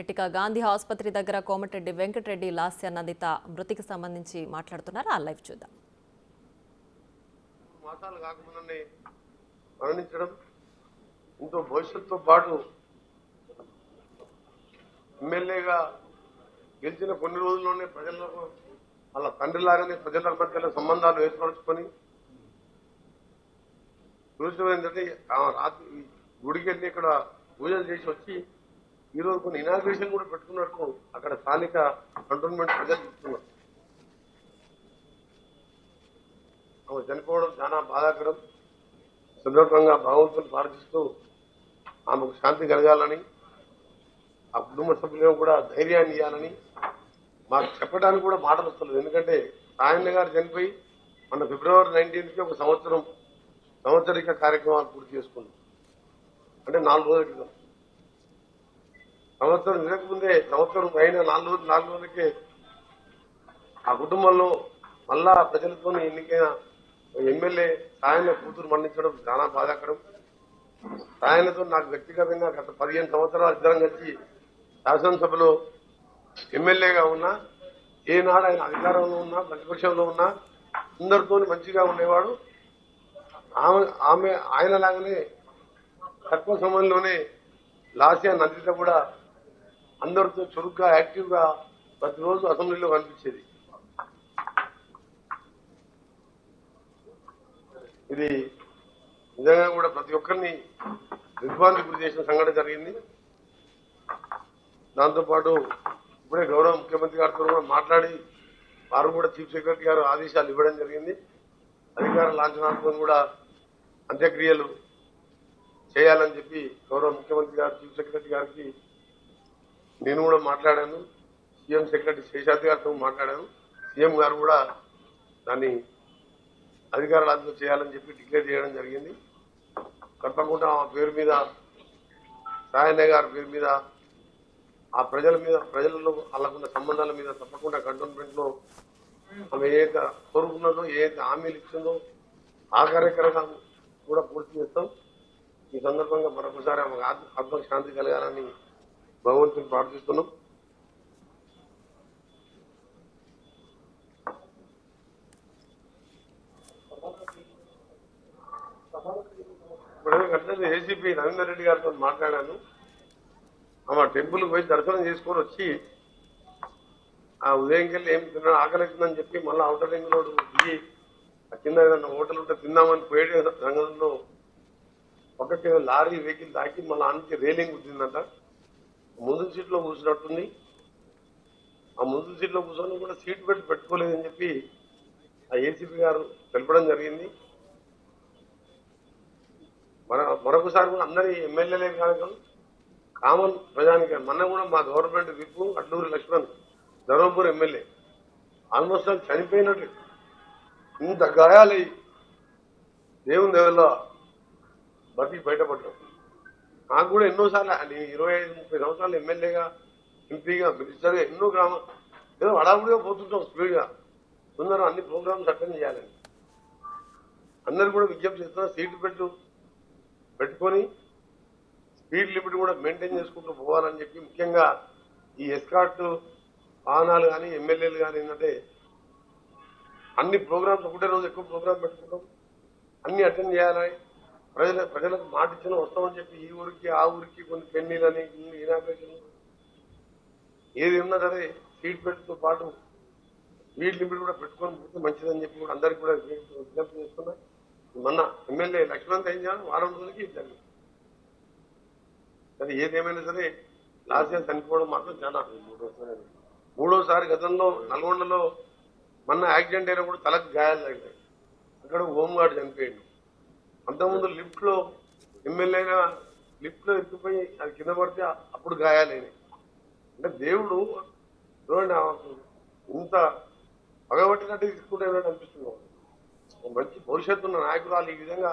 ఇటుక గాంధీ ఆసుపత్రి దగ్గర కోమటిరెడ్డి వెంకటరెడ్డి లాస్య నందిత మృతికి సంబంధించి మాట్లాడుతున్నారు. ఆ లైవ్ చూద్దాం. మాసాలు కాకముందే మరణించడం ఇంతో భవిష్యత్తుతో పాటు ఎమ్మెల్యేగా గెలిచిన కొన్ని రోజుల్లోనే ప్రజలకు వాళ్ళ తండ్రిలాగానే ప్రజల మధ్యలో సంబంధాలు ఏర్పరచుకొని చూసిన ఏంటంటే రాత్రి గుడికి వెళ్ళి ఇక్కడ పూజలు చేసి వచ్చి ఈరోజు కొన్ని ఇనాగ్రేషన్ కూడా పెట్టుకున్నట్టు అక్కడ స్థానిక కంటోన్మెంట్ ప్రజలు చెప్తున్నారు. ఆమె చనిపోవడం చాలా బాధాకరం. సందర్భంగా భగవంతుని ప్రార్థిస్తూ ఆమెకు శాంతి కలగాలని, ఆ కుటుంబ సభ్యులను కూడా ధైర్యాన్ని ఇవ్వాలని మాకు చెప్పడానికి కూడా మాటలు వస్తలేదు. ఎందుకంటే సాయన్న గారు చనిపోయి మన ఫిబ్రవరి 19కి ఒక సంవత్సరిక కార్యక్రమాలు పూర్తి చేసుకున్నాం. అంటే 4 రోజుల క్రితం. సంవత్సరం తిరగకముందే సంవత్సరం అయిన 4 రోజులకే ఆ కుటుంబంలో మళ్ళా ప్రజలతో ఎన్నికైన ఎమ్మెల్యే సాయన్న కూతురు మరణించడం చాలా బాధాకరం. సాయన్నతో నాకు వ్యక్తిగతంగా గత 15 సంవత్సరాలు ఇద్దరం కలిసి శాసనసభలో ఎమ్మెల్యేగా ఉన్నా, ఏనాడు ఆయన అధికారంలో ఉన్నా ప్రతిపక్షంలో ఉన్నా అందరితో మంచిగా ఉండేవాడు. ఆయన లాగానే తక్కువ సమయంలోనే లాస్య నందిత కూడా అందరితో చురుగ్గా యాక్టివ్గా ప్రతిరోజు అసెంబ్లీలో కనిపించేది. ఇది నిజంగా కూడా ప్రతి ఒక్కరిని దిగ్భ్రాంతికి గురి చేసిన సంఘటన జరిగింది. దాంతోపాటు ఇప్పుడే గౌరవ ముఖ్యమంత్రి గారితో కూడా మాట్లాడి వారు కూడా చీఫ్ సెక్రటరీ గారు ఆదేశాలు ఇవ్వడం జరిగింది. అధికార లాంఛనార్థం కూడా అంత్యక్రియలు చేయాలని చెప్పి గౌరవ ముఖ్యమంత్రి గారు చీఫ్ సెక్రటరీ గారికి నేను కూడా మాట్లాడాను. సీఎం సెక్రటరీ శేషాద్రి గారితో మాట్లాడాను. సీఎం గారు కూడా దాన్ని అధికారులతో చేయాలని చెప్పి డిక్లేర్ చేయడం జరిగింది. తప్పకుండా ఆ పేరు మీద సాయన్న గారి పేరు మీద ఆ ప్రజలలో వాళ్ళకున్న సంబంధాల మీద తప్పకుండా కంటోన్మెంట్ లో ఆమె ఏదైతే కోరుకున్నదో ఏదైతే హామీలు ఇచ్చిందో ఆ కార్యక్రమం కూడా పూర్తి చేస్తాం. ఈ సందర్భంగా మరొకసారి ఆమె ఆత్మకు శాంతి కలగాలని భగవంతుని ప్రార్థిస్తున్నాం. ఇప్పుడు ఏసీపీ రవీందర్ రెడ్డి గారితో మాట్లాడాను. ఆమె టెంపుల్ పోయి దర్శనం చేసుకొని వచ్చి ఆ ఉదయంకెళ్ళి ఏం తిన్నా ఆకలిస్తుందని చెప్పి మళ్ళీ అవుటర్ రింగ్ రోడ్ దిగి ఆ కింద ఏదన్నా హోటల్ ఉంటే తిందామని పోయే రంగంలో పక్కకి లారీ వెహికల్ దాకి మళ్ళీ ఆనికి రేలింగ్ కుట్టిందంట. ముందు సీట్లో కూర్చున్నట్టుంది. ఆ ముందు సీట్లో కూర్చొని కూడా సీట్ బెల్ట్ పెట్టుకోలేదని చెప్పి ఆ ఏసీపీ గారు తెలపడం జరిగింది. మరొకసారి కూడా అందరి ఎమ్మెల్యేలే కాదు కామన్ ప్రజానికి మొన్న కూడా మా గవర్నమెంట్ విప్పు అడ్లూరి లక్ష్మణ్ ధర్మపూర్ ఎమ్మెల్యే ఆల్మోస్ట్ చనిపోయినట్టు ఇంత గాయాలై దేవుని దేవుల్లో బతికి బయటపడ్డాం. నాకు కూడా ఎన్నోసార్లు 25-30 సంవత్సరాలు ఎమ్మెల్యేగా ఎంపీగా మినిస్టర్గా ఎన్నో గ్రామం ఏదో హడావుడిగా పోతుంటాం స్పీడ్గా. తొందరగా అన్ని ప్రోగ్రామ్స్ అటెండ్ చేయాలని అందరు కూడా విజ్ఞప్తి చేస్తున్నా. సీట్ బెల్ట్ పెట్టుకొని స్పీడ్ లిమిట్ కూడా మెయింటైన్ చేసుకుంటూ పోవాలని చెప్పి ముఖ్యంగా ఈ ఎస్కార్ట్ వాహనాలు కానీ ఎమ్మెల్యేలు కానీ ఏంటంటే అన్ని ప్రోగ్రామ్స్ ఒకటే రోజు ఎక్కువ ప్రోగ్రామ్ పెట్టుకుంటాం, అన్ని అటెండ్ చేయాలని ప్రజలకు మాట ఇచ్చిన వస్తామని చెప్పి ఈ ఊరికి ఆ ఊరికి కొన్ని పెన్నీలని ఇనాగ్రేషన్ ఏది ఉన్నా సరే సీట్ బెల్ట్తో పాటు స్పీడ్ లిమిట్ కూడా పెట్టుకొని పోతే మంచిదని చెప్పి కూడా అందరికీ కూడా విజ్ఞప్తి చేస్తున్నా. మొన్న ఎమ్మెల్యే లక్ష్మణ్ ఏం చేయాలి వారం రోజులకి జరిగింది. సరే ఏదేమైనా సరే లాస్య చనిపోవడం మాత్రం చాలా మూడోసారి గతంలో నల్గొండలో మొన్న యాక్సిడెంట్ అయినా కూడా తలకు గాయాలు తగ్గాయి. అక్కడ హోంగార్డ్ చనిపోయాడు. అంతకుముందు లిఫ్ట్ లో ఎమ్మెల్యేగా లిఫ్ట్ లో ఎత్తుపోయి అది కింద పడితే అప్పుడు గాయాలైనాయి. అంటే దేవుడు చూడండి ఇంత పగబట్టినట్టు తీసుకుంటే అనిపిస్తుంది. మంచి భవిష్యత్తు ఉన్న నాయకురాలు ఈ విధంగా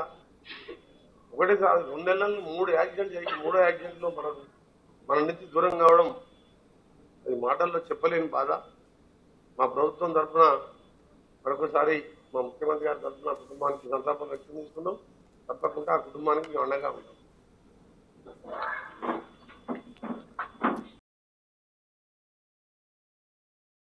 ఒకటేసారి 2 నెలల్లో 3 యాక్సిడెంట్స్ అయ్యి 3వ యాక్సిడెంట్ లో మన నుంచి దూరం కావడం అది మాటల్లో చెప్పలేని బాధ. మా ప్రభుత్వం తరఫున మరొకసారి మా ముఖ్యమంత్రి గారి తరఫున కుటుంబానికి సంతాపం వ్యక్తం చేస్తున్నాం. తప్పకుండా ఆ కుటుంబానికి మేము అండగా ఉంటాం.